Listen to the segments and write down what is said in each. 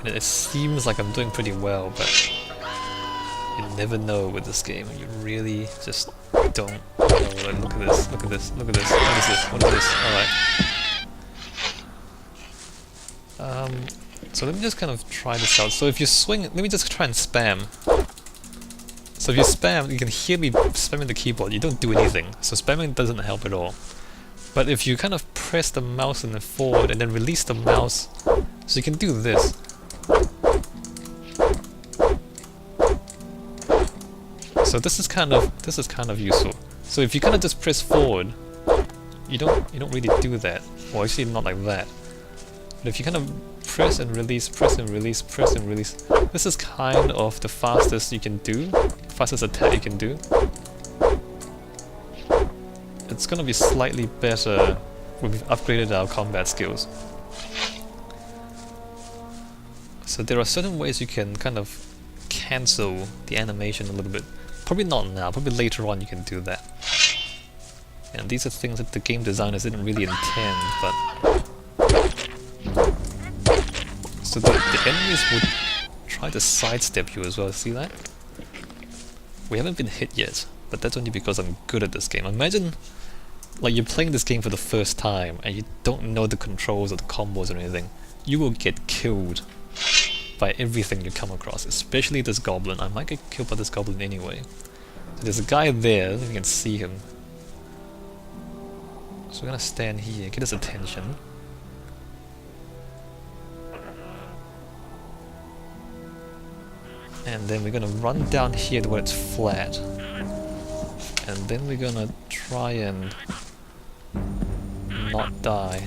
And it seems like I'm doing pretty well, but you never know with this game. You really just don't know. Like, look at this, look at this, look at this. What is this? What is this? Alright. So let me just kind of try this out. So if you swing, let me just try and spam. So if you spam, you can hear me spamming the keyboard. You don't do anything. So spamming doesn't help at all. But if you kind of press the mouse and then forward and then release the mouse, so you can do this. So this is kind of useful. So if you kind of just press forward, you don't really do that. Well, actually not like that. But if you kind of press and release, press and release, press and release, this is kind of the fastest you can do, fastest attack you can do. It's gonna be slightly better when we've upgraded our combat skills. So there are certain ways you can kind of cancel the animation a little bit. Probably not now, probably later on you can do that. And these are things that the game designers didn't really intend, but... So the enemies would try to sidestep you as well, see that? We haven't been hit yet, but that's only because I'm good at this game. Imagine, like, you're playing this game for the first time and you don't know the controls or the combos or anything. You will get killed by everything you come across, especially this goblin. I might get killed by this goblin anyway. So there's a guy there, I don't know if you can see him. So we're gonna stand here, get his attention. And then we're gonna run down here to where it's flat. And then we're gonna try and not die.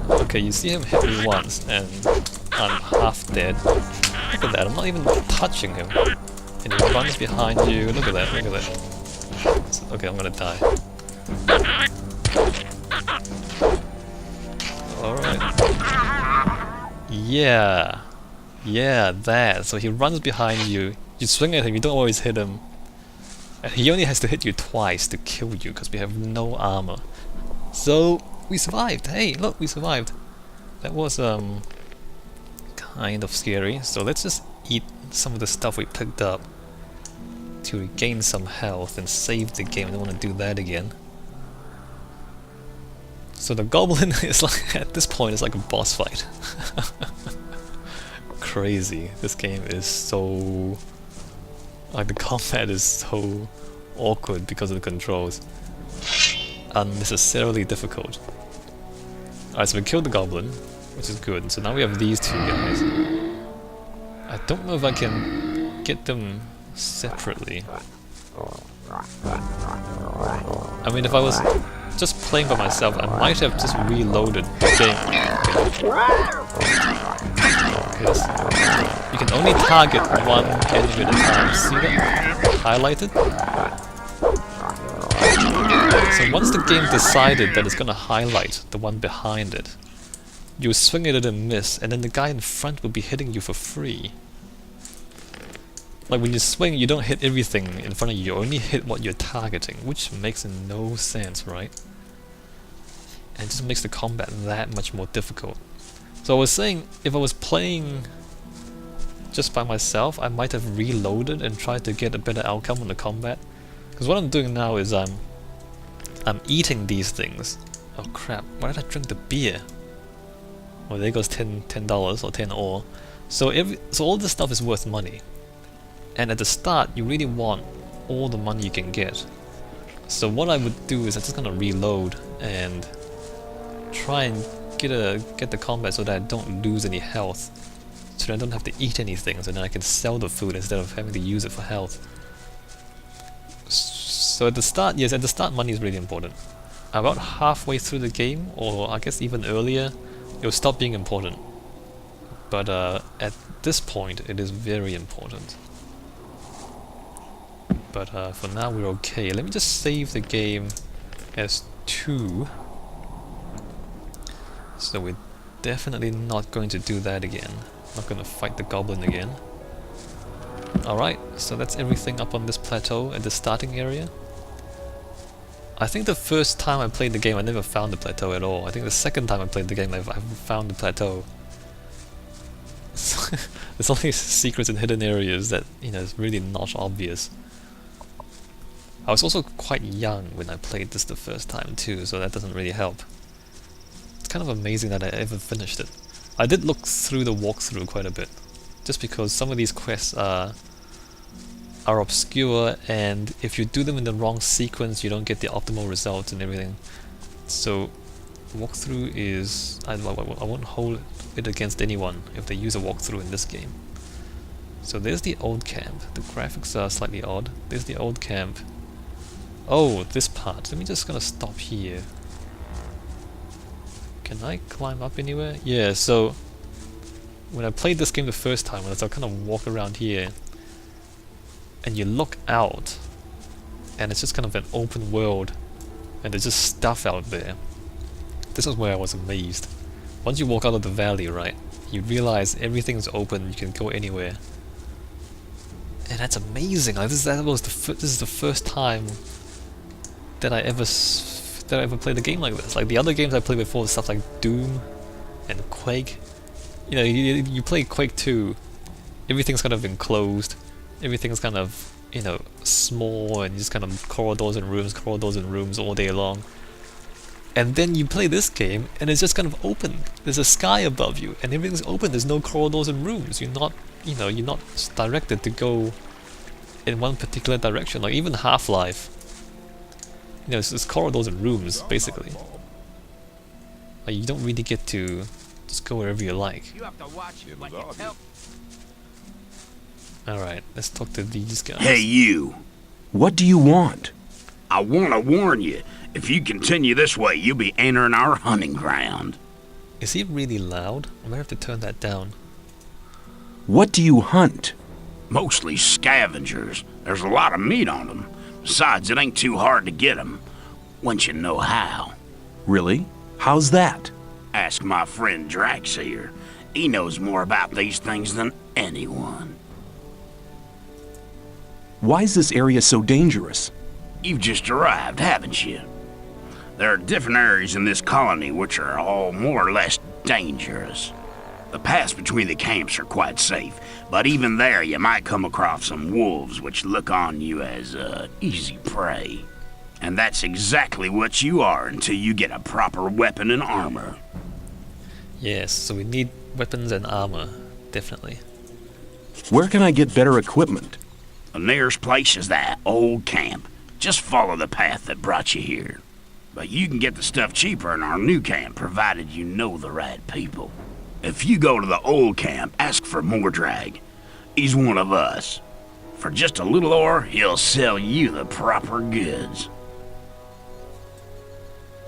Okay, you see him hit me once and I'm half dead. Look at that, I'm not even touching him. And he runs behind you, look at that, look at that. So, okay, I'm gonna die. Alright. Yeah. Yeah, that. So he runs behind you, you swing at him, you don't always hit him. And he only has to hit you twice to kill you because we have no armor. So we survived. Hey, look, we survived. That was kind of scary. So let's just eat some of the stuff we picked up to regain some health and save the game. I don't want to do that again. So the goblin is like, at this point, it's like a boss fight. Crazy. This game is so... like, the combat is so awkward because of the controls. Unnecessarily difficult. Alright, so we killed the goblin, which is good. So now we have these two guys. I don't know if I can get them separately. I mean, if I was just playing by myself, I might have just reloaded the game. Because you can only target one enemy at a time. See that? Highlighted? So once the game decided that it's gonna highlight the one behind it, you swing it and miss, and then the guy in front will be hitting you for free. Like when you swing, you don't hit everything in front of you, you only hit what you're targeting, which makes no sense, right? And it just makes the combat that much more difficult. So I was saying, if I was playing just by myself, I might have reloaded and tried to get a better outcome on the combat. Because what I'm doing now is I'm eating these things. Oh crap, why did I drink the beer? Well, there goes $10 or 10 ore. So all this stuff is worth money. And at the start, you really want all the money you can get. So what I would do is I'm just gonna reload and try and get the combat so that I don't lose any health. So that I don't have to eat anything, so then I can sell the food instead of having to use it for health. So at the start, yes, at the start money is really important. About halfway through the game, or I guess even earlier, it will stop being important. But at this point, it is very important. But for now we're okay. Let me just save the game as 2. So we're definitely not going to do that again. Not going to fight the goblin again. Alright, so that's everything up on this plateau at the starting area. I think the first time I played the game I never found the plateau at all. I think the second time I played the game I found the plateau. There's only secrets and hidden areas that, you know, is really not obvious. I was also quite young when I played this the first time too, so that doesn't really help. It's kind of amazing that I ever finished it. I did look through the walkthrough quite a bit, just because some of these quests are obscure, and if you do them in the wrong sequence you don't get the optimal results and everything. So walkthrough is... I won't hold it against anyone if they use a walkthrough in this game. So there's the old camp. The graphics are slightly odd. There's the old camp. Oh, this part. Let me just gonna stop here. Can I climb up anywhere? Yeah, so when I played this game the first time, I kind of walk around here and you look out and it's just kind of an open world and there's just stuff out there. This is where I was amazed. Once you walk out of the valley, right, you realize everything's open, you can go anywhere. And that's amazing. Like this is the first time that I ever played a game like this. Like the other games I played before, stuff like Doom and Quake. You know, you play Quake 2, everything's kind of enclosed, everything's kind of, you know, small and just kind of corridors and rooms all day long. And then you play this game and it's just kind of open. There's a sky above you and everything's open. There's no corridors and rooms. You're not directed to go in one particular direction. Like even Half-Life, you know, it's corridors and rooms basically. Like you don't really get to just go wherever you like. Alright, let's talk to these guys. Hey you! What do you want? I want to warn you. If you continue this way, you'll be entering our hunting ground. Is he really loud? I might have to turn that down. What do you hunt? Mostly scavengers. There's a lot of meat on them. Besides, it ain't too hard to get them, once you know how. Really? How's that? Ask my friend Drax here. He knows more about these things than anyone. Why is this area so dangerous? You've just arrived, haven't you? There are different areas in this colony which are all more or less dangerous. The paths between the camps are quite safe, but even there you might come across some wolves which look on you as easy prey. And that's exactly what you are until you get a proper weapon and armor. Yes, so we need weapons and armor, definitely. Where can I get better equipment? The nearest place is that old camp. Just follow the path that brought you here. But you can get the stuff cheaper in our new camp, provided you know the right people. If you go to the old camp, ask for Mordrag. He's one of us. For just a little ore, he'll sell you the proper goods.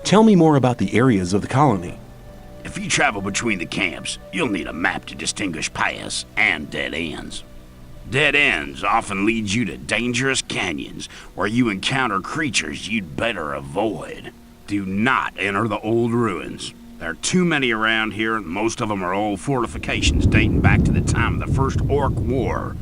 Tell me more about the areas of the colony. If you travel between the camps, you'll need a map to distinguish paths and dead ends. Dead ends often lead you to dangerous canyons where you encounter creatures you'd better avoid. Do not enter the old ruins. There are too many around here, and most of them are old fortifications dating back to the time of the First Orc War.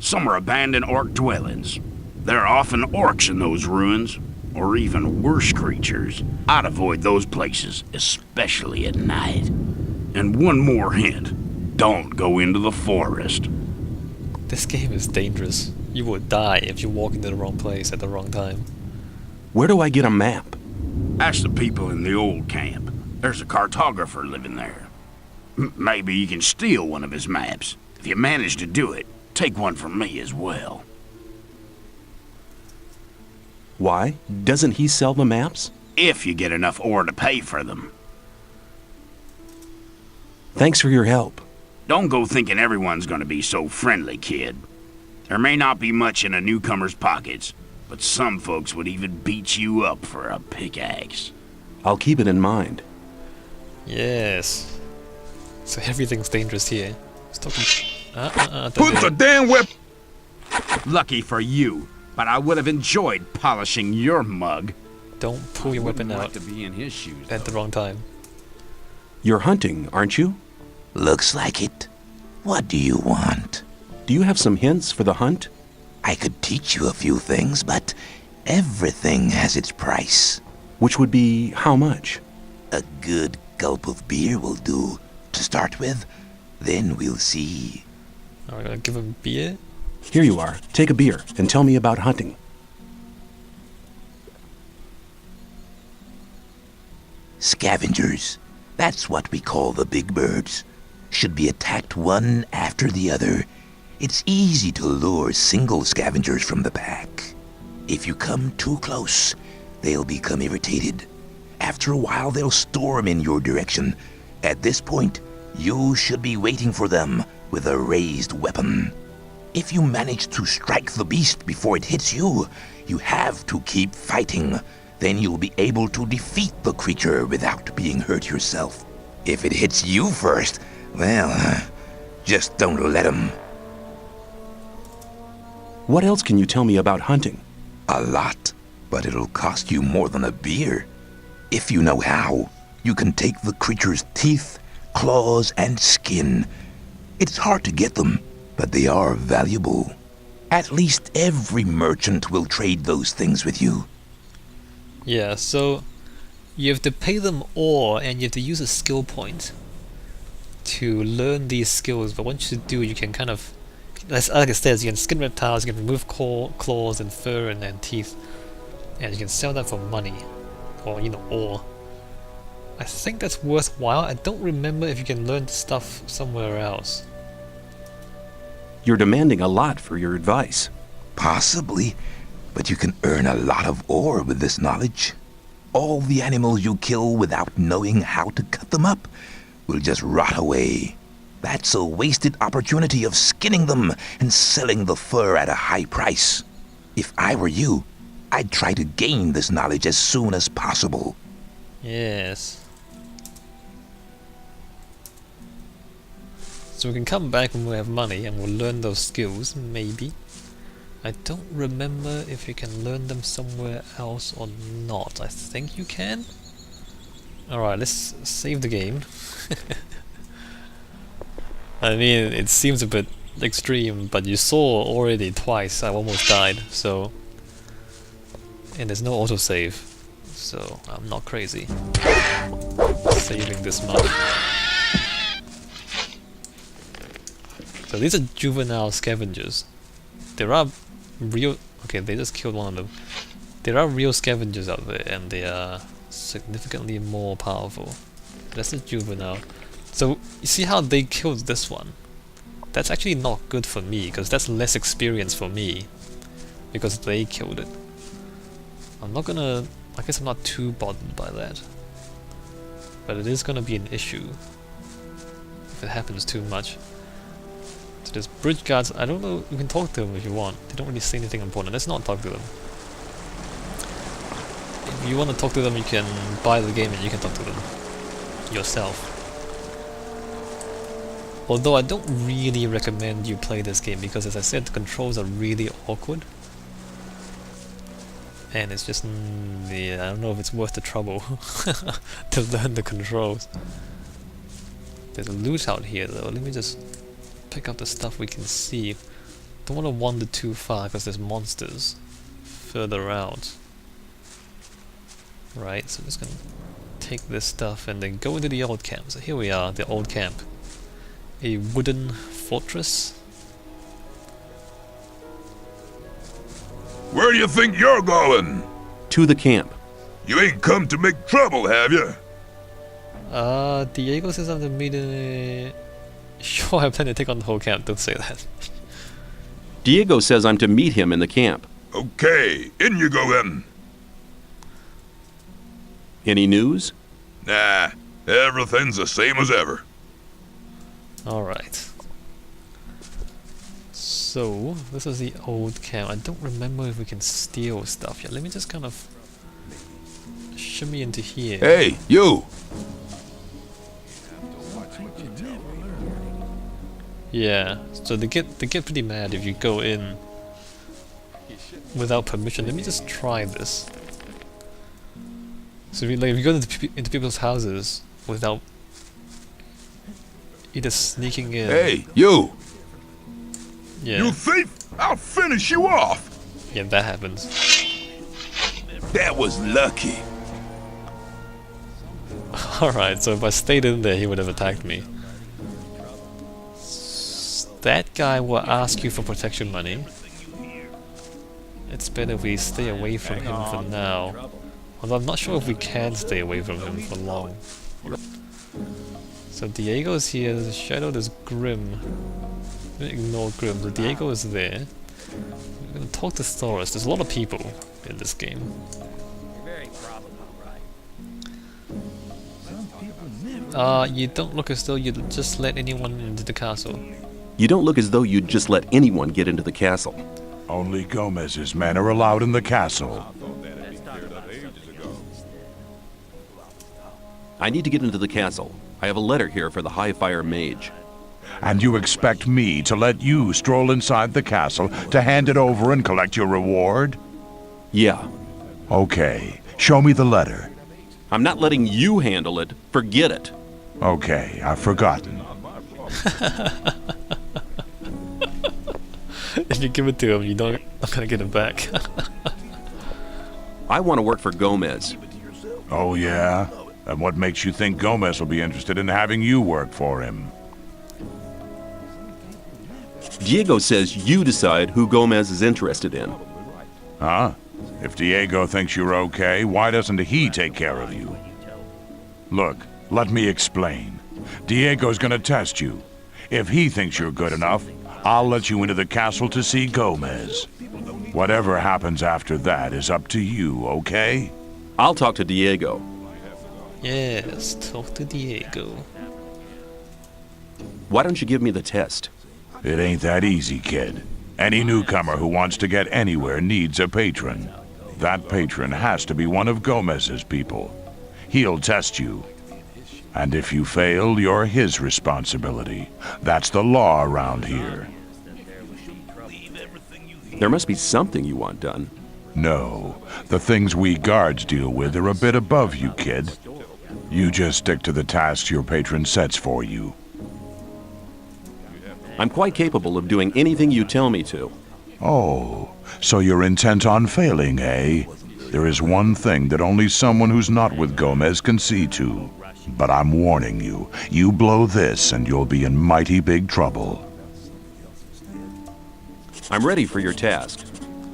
Some are abandoned orc dwellings. There are often orcs in those ruins, or even worse creatures. I'd avoid those places, especially at night. And one more hint, don't go into the forest. This game is dangerous. You will die if you walk into the wrong place at the wrong time. Where do I get a map? Ask the people in the old camp. There's a cartographer living there. Maybe you can steal one of his maps. If you manage to do it, take one from me as well. Why? Doesn't he sell the maps? If you get enough ore to pay for them. Thanks for your help. Don't go thinking everyone's gonna be so friendly, kid. There may not be much in a newcomer's pockets, but some folks would even beat you up for a pickaxe. I'll keep it in mind. Yes. So everything's dangerous here. Put the damn whip! Lucky for you, but I would have enjoyed polishing your mug. Don't pull your weapon out to be in his shoes, at the wrong time. You're hunting, aren't you? Looks like it. What do you want? Do you have some hints for the hunt? I could teach you a few things, but Everything has its price. Which would be how much? A good gulp of beer will do, to start with. Then we'll see. Are we gonna give him beer? Here you are. Take a beer and tell me about hunting. Scavengers. That's what we call the big birds. Should be attacked one after the other. It's easy to lure single scavengers from the pack. If you come too close, they'll become irritated. After a while, they'll storm in your direction. At this point, you should be waiting for them with a raised weapon. If you manage to strike the beast before it hits you, you have to keep fighting. Then you'll be able to defeat the creature without being hurt yourself. If it hits you first, well, just don't let him. What else can you tell me about hunting? A lot, but it'll cost you more than a beer. If you know how, you can take the creature's teeth, claws, and skin. It's hard to get them, but they are valuable. At least every merchant will trade those things with you. Yeah, so you have to pay them ore and you have to use a skill point to learn these skills, but once you do, you can kind of, like it says, you can skin reptiles, you can remove claws and fur and teeth, and you can sell that for money, or ore. I think that's worthwhile. I don't remember if you can learn stuff somewhere else. You're demanding a lot for your advice. Possibly, but you can earn a lot of ore with this knowledge. All the animals you kill without knowing how to cut them up will just rot away. That's a wasted opportunity of skinning them and selling the fur at a high price. If I were you, I'd try to gain this knowledge as soon as possible. Yes. So we can come back when we have money and we'll learn those skills, maybe. I don't remember if you can learn them somewhere else or not. I think you can. Alright, let's save the game. I mean, it seems a bit extreme, but you saw already twice I almost died, so... And there's no autosave, so I'm not crazy. Saving this much. So these are juvenile scavengers. There are real... Okay, they just killed one of them. There are real scavengers out there, and they are significantly more powerful. That's a juvenile. So, you see how they killed this one? That's actually not good for me, because that's less experience for me. Because they killed it. I'm not gonna... I guess I'm not too bothered by that. But it is gonna be an issue. If it happens too much. So there's bridge guards. I don't know, you can talk to them if you want. They don't really say anything important. Let's not talk to them. If you want to talk to them, you can buy the game and you can talk to them yourself. Although I don't really recommend you play this game because, as I said, the controls are really awkward. And it's just... yeah, I don't know if it's worth the trouble to learn the controls. There's loot out here though. Let me just pick up the stuff we can see. Don't want to wander too far because there's monsters further out. Right, so I'm just gonna take this stuff and then go into the old camp. So here we are, the old camp. A wooden fortress. Where do you think you're going? To the camp. You ain't come to make trouble, have you? Diego says I'm the meeting. Sure, I plan to take on the whole camp. Don't say that. Diego says I'm to meet him in the camp. Okay, in you go then. Any news? Nah, everything's the same as ever. Alright. So, this is the old camp. I don't remember if we can steal stuff yet. Let me just kind of shimmy into here. Hey, you! Yeah, so they get pretty mad if you go in without permission. Let me just try this. So if you go into people's houses without either sneaking in... Hey, you! Yeah. You thief! I'll finish you off! Yeah, that happens. That was lucky. Alright, so if I stayed in there, he would have attacked me. That guy will ask you for protection money. It's better if we stay away from him for now. Although I'm not sure if we can stay away from him for long. So Diego's here, there's a shadow, there's Grim. I'm gonna ignore Grim, so Diego is there. We're gonna talk to Thoris. There's a lot of people in this game. You don't look as though you'd just let anyone into the castle. You don't look as though you'd just let anyone get into the castle. Only Gomez's men are allowed in the castle. I need to get into the castle. I have a letter here for the High Fire Mage. And you expect me to let you stroll inside the castle to hand it over and collect your reward? Yeah. Okay, show me the letter. I'm not letting you handle it. Forget it. Okay, I've forgotten. If you give it to him, you don't. I'm gonna get it back. I want to work for Gomez. Oh, yeah? And what makes you think Gomez will be interested in having you work for him? Diego says you decide who Gomez is interested in. Huh? If Diego thinks you're okay, why doesn't he take care of you? Look, let me explain. Diego's gonna test you. If he thinks you're good enough, I'll let you into the castle to see Gomez. Whatever happens after that is up to you, okay? I'll talk to Diego. Yes, talk to Diego. Why don't you give me the test? It ain't that easy, kid. Any newcomer who wants to get anywhere needs a patron. That patron has to be one of Gomez's people. He'll test you. And if you fail, you're his responsibility. That's the law around here. There must be something you want done. No, the things we guards deal with are a bit above you, kid. You just stick to the tasks your patron sets for you. I'm quite capable of doing anything you tell me to. Oh, so you're intent on failing, eh? There is one thing that only someone who's not with Gomez can see to. But I'm warning you, you blow this and you'll be in mighty big trouble. I'm ready for your task.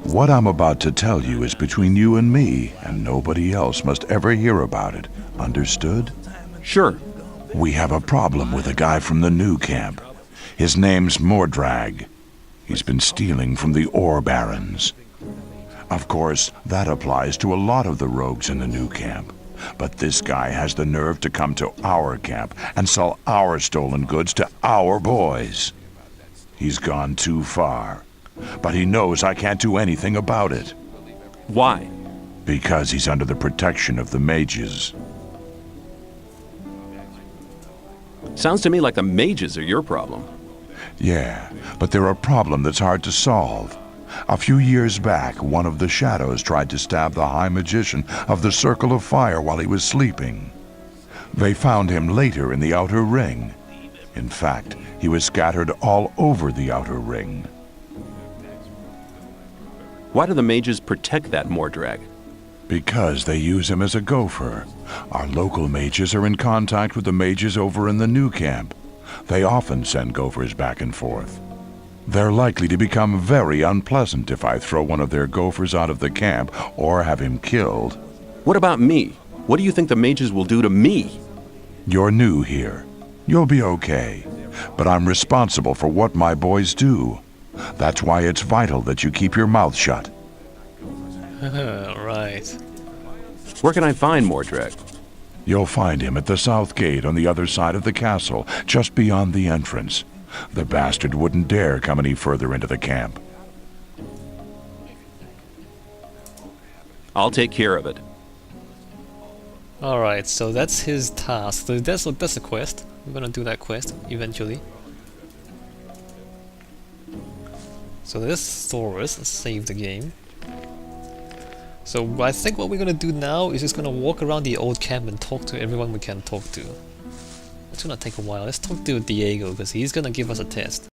What I'm about to tell you is between you and me, and nobody else must ever hear about it. Understood? Sure. We have a problem with a guy from the new camp. His name's Mordrag. He's been stealing from the ore barons. Of course, that applies to a lot of the rogues in the new camp. But this guy has the nerve to come to our camp and sell our stolen goods to our boys. He's gone too far. But he knows I can't do anything about it. Why? Because he's under the protection of the mages. Sounds to me like the mages are your problem. Yeah, but they're a problem that's hard to solve. A few years back, one of the shadows tried to stab the High Magician of the Circle of Fire while he was sleeping. They found him later in the Outer Ring. In fact, he was scattered all over the Outer Ring. Why do the mages protect that Mordrag? Because they use him as a gopher. Our local mages are in contact with the mages over in the new camp. They often send gophers back and forth. They're likely to become very unpleasant if I throw one of their gophers out of the camp or have him killed. What about me? What do you think the mages will do to me? You're new here. You'll be okay. But I'm responsible for what my boys do. That's why it's vital that you keep your mouth shut. Right. Where can I find Mordrag? You'll find him at the south gate on the other side of the castle, just beyond the entrance. The bastard wouldn't dare come any further into the camp. I'll take care of it. Alright, so that's his task. So that's a quest. We're gonna do that quest eventually. So this Thoris, let's save the game. So I think what we're gonna do now is just gonna walk around the old camp and talk to everyone we can talk to. It's gonna take a while. Let's talk to Diego because he's gonna give us a test.